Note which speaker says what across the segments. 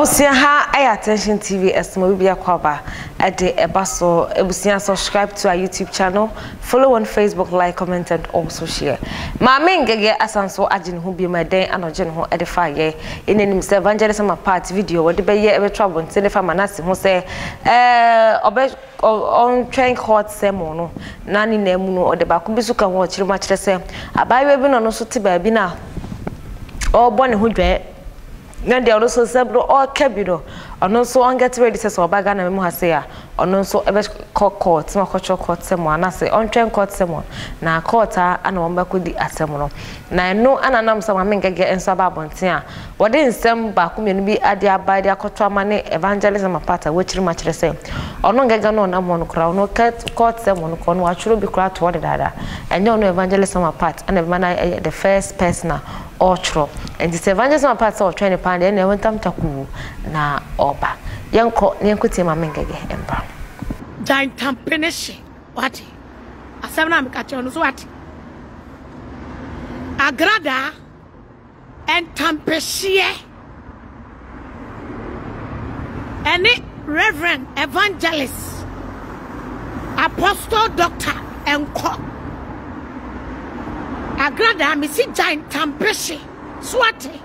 Speaker 1: Abusia ha attention TV esmo bi akwaba ede ebaso abusia subscribe to our YouTube channel, follow on Facebook, like, comment and also share. Maame Ngege asanso agin ho bi ma den anoje ho edify ye enenim se evangelism part video we de be ye trouble nte fa Manasseh ho se on train court sermon no nani na emu no ode ba ko bi suka ho chiri ma kire se abaye bi no so te ba bi na o bone ho dwe na dey also sebro all kebido ono so on get ready say obaga na memu hase ya ono so ebe court ma court sermon na say on train court sermon na court ana won ko di asem no na no ananam say Maame Ngege enso ba bonten a wode nsem ba ko menu bi ade abade akoto amane evangelism apata we chiri ma kire say ono Ngege no na mo no kra no court sermon ko no achuro bi kra to wode dada enyo no evangelism apart and the first person Otro and this evangelism apart or training pan and went tam taku na oba yanko nyenkuti Maame Ngege emba
Speaker 2: giant tampenishi what asem mikache ono so what AGRADAA and tampeshie any reverend evangelist apostle doctor and AGRADAA me si giant tampeshi swati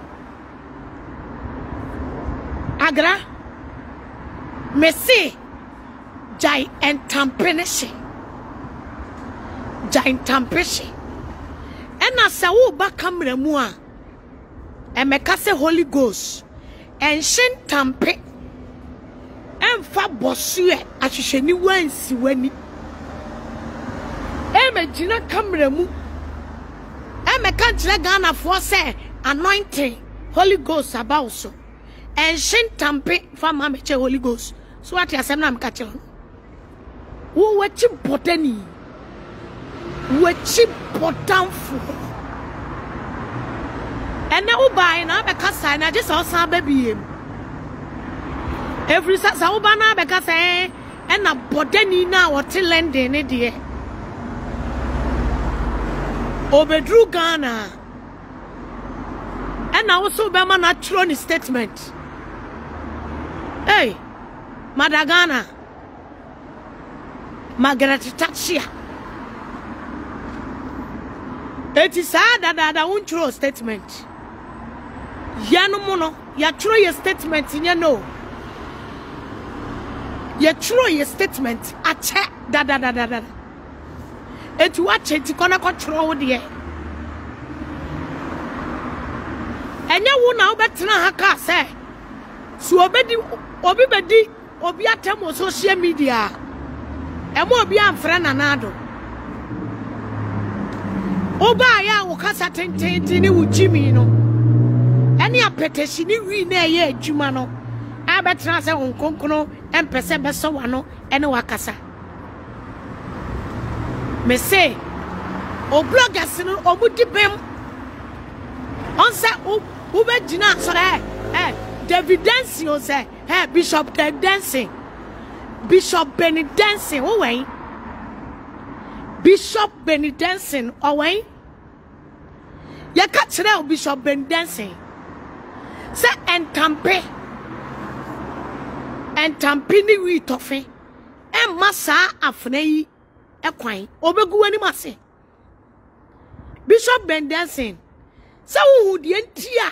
Speaker 2: agra me si giant tampeshi ena sa wo ba kamera mu a emeka se Holy Ghost en shin tampe emfa bosue ahwehwani wansi wani emegina kamera mu me can't let Ghana for say anointing Holy Ghost about so and shin tampe from Macho Holy Ghost. So what you say na me catch on. Who what you botany? What you botanful? And now buy na because I just also baby him. Every sa ubana because and na botany na what lending it there. Obedru Ghana and also be man natural statement. Hey, Madagana Margaret Thatcher. It is sad that won't true statement. Yano mono, ya true your statement in your no. Ya true your statement. A check da. Et watch it gonna control the and you now better haka say so obedi obi atem social media e mo obi amfra nanado oba ya wo kasa tententi ni wujimi no ene apetesi ni wi na ye adwuma no abetra say onkonkono empese beso wano ene wakasa me say o bloggers no omudi bem on say o be gina so the evidence you say Bishop dancing Bishop Benny dancing o wey Bishop Benny dancing o wey ya ka kire Bishop Benny dancing say entampe ni wi tofe e masa afna yi ekwan obegu ani mase Bishop Ben dancing so who die ntia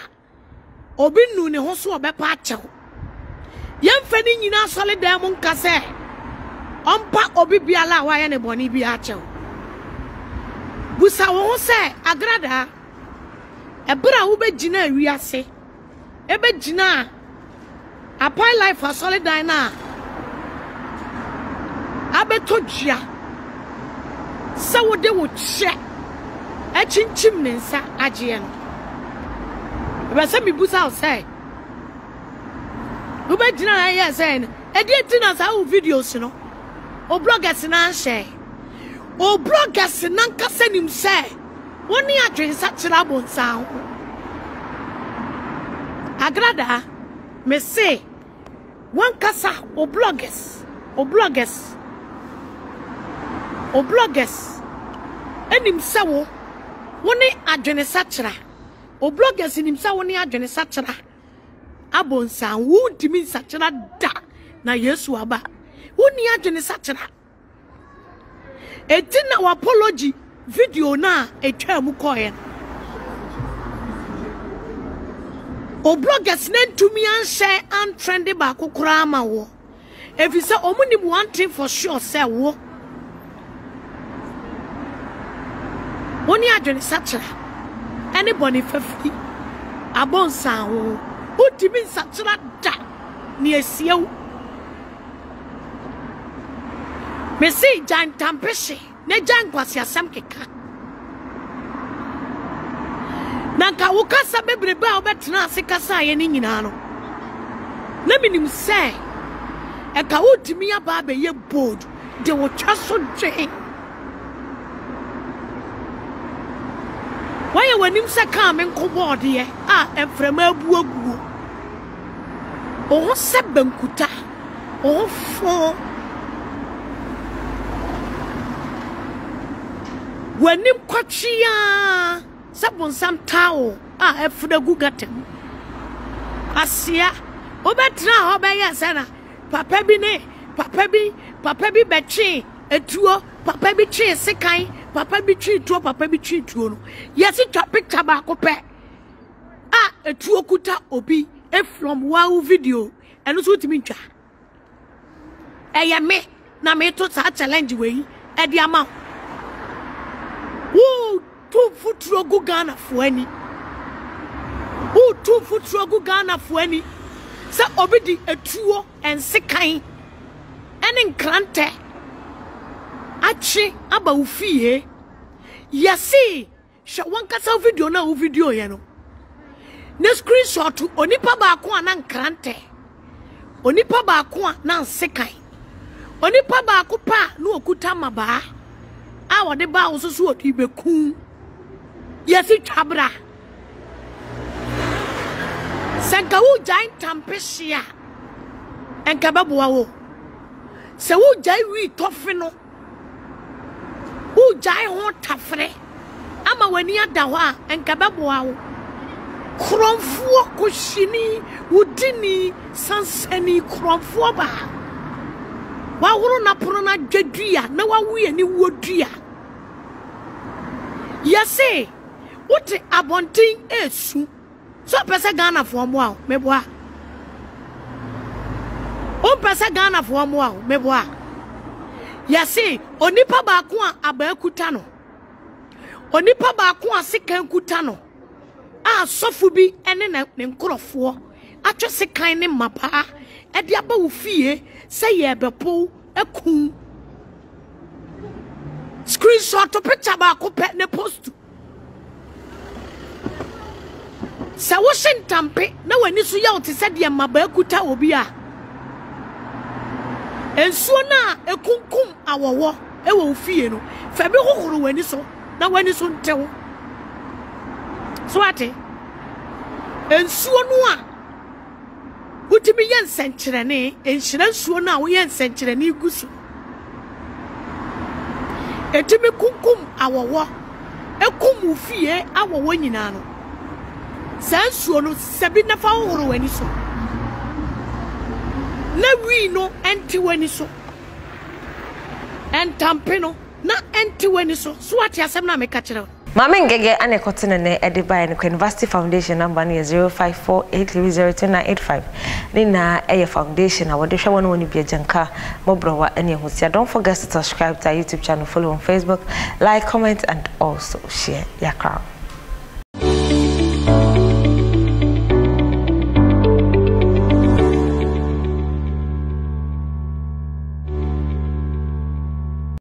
Speaker 2: obi nu ne ho so obepa achew yemfa ni nyina solid dem nka se ompa obi biala wa ye ne boni bi achew busa wo se AGRADAA ebra wo be gina awiase ebe gina apply life for solid na abetojia sa wo de wo che a chinchim ne nsa agye no be se mi busa o say wo be gina na ye say no e de tina sa wo videos no o bloggers na share o bloggers na nkasa nim say woni adwen sa kira bonsa ho AGRADAA me say one kasa o bloggers enim sawo woni adwene sakira o bloggers enim sawo ni adwene sakira abonsa wo dimi nsachira da na Yesu aba woni adwene sachira etina wa apology video na etwa mu koye o bloggers nentumi anhye an trendy ba kokora ama wo efisa omuni mu one thing for sure say wo woni adwene sachira anybody fafi abonsa wo utimi nsachira da ni esiew mesi jan tampeshi ne jan kwasi asam keka nanka wukasa bebrebe a obetena asekasa ye ni nyina no na minim se e ka utimi aba be ye bold de wo twaso dwe waye wanim se ka me nkobo de ye a enfrema abu aguo o se bankuta o fo wanim kwachia sabon sam tawo a efuda gugatem asia obetra ho be yesana papa bi betwe etuo papa bi twe sekan papa bi twe tuo no yesi twa picture ba ko pe a etuo kuta obi e from wow video eno so timi twa eye me na me to sa challenge we e di ama who two foot rogu Ghana fueni who 2 foot rogu Ghana fueni sa obidi etuo en sekan en nkrante achi aba ufie yesi sha wankasa video na video ye no ne screenshot onipa ba ko na nkrante onipa ba ko na sekan onipa ba ko pa na okuta maba a wode ba wo so odi beku yesi twabra sanka wo giant tampeshia enka baboa wo se wo jai wi tofe no wo jai ho tafre ama wani ada ho a enka baboa wo kromfuo koshini wudini sansani kromfuo ba wa woro na pono na dwadua na wa wi ani wodua yesi wote abontin esu so pese Ghana for mo a meboa o pese Ghana for mo a meboa yesi onipa ba ko a abakuta no onipa ba ko a sekan kuta no a sofu bi ene ne nkrofo atwe sekan ne mapa e de aba wo fie se ye bepo ekun screenshot to picture ba ko pe ne post sa wo shentampe na wani so ya ote se de maba kuta obi a ensuo na ekunkum awowo e wo fie no fa bi hohoro wani so na wani so ntewo so ate ensuo no a utimi yen senkyerene enhyira nsuo no a wo yen senkyerene gusu etimi kunkum awowo ekum fie awowo nyina no sansuo no sabi na fa hohoro wani so na wi no enti wani so entampe no na enti wani so so ati asem na meka kire Maame Ngege ane kotene ne edibai ne University Foundation number ne 0548302985 ni na eye foundation a wode hwe won woni biajanka mobrowa ene hosia. Don't forget to subscribe to our YouTube channel, follow on Facebook, like, comment and also share. Yakra.